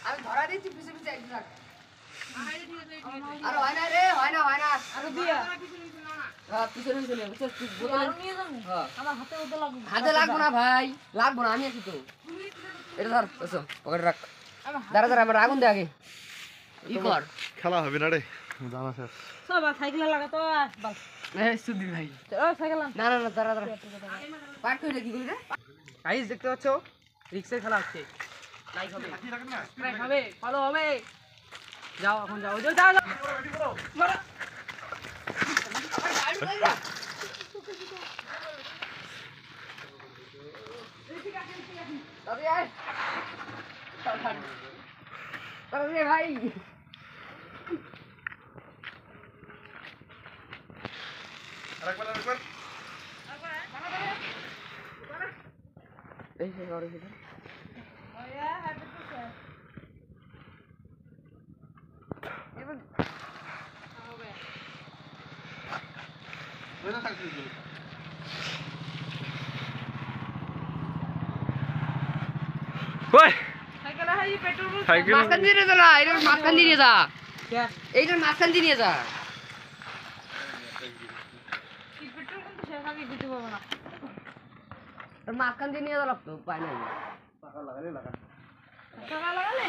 আমি ধরা দিচ্ছি পিছে পিছে একটু রাখ আর হয় না রে হয় না আর দিয়া পিছনে পিছনে বোতল নিয়ে যাবো আমার হাতে লাগবে না ভাই লাগবে না আমি আছি তো এটা ধর এসো পকেটে রাখ দাঁড়া দাঁড়া আমার আগুন দে আগে ই কর খেলা হবে না রে জানা স্যার সব সাইকেল লাগা তো বাস এই সুধীর ভাই ও সাইকেল না না না দাঁড়া দাঁড়া পার করে কি করলি রে গাইস দেখতে পাচ্ছ রিক্সের খেলা হচ্ছে লাইক হবে লাইক হবে ভালো হবে যাও এখন যাও যাও যাও মারা তবে আয় তবে ভাই আরেকবার এই যে করে কি ওই সাইকেলে হাই পেট্রোল সাইকেল মাঝখান দিয়ে নিয়ে যা না এটা মাঝখান দিয়ে নিয়ে যা এইটার মাঝখান দিয়ে নিয়ে যা কি পেট্রোল কিন্তু শেষ আমি দিতে পারবো না মাঝখান দিয়ে নিয়ে যা লাগতো পায় না টাকা লাগালে লাগা টাকা লাগালে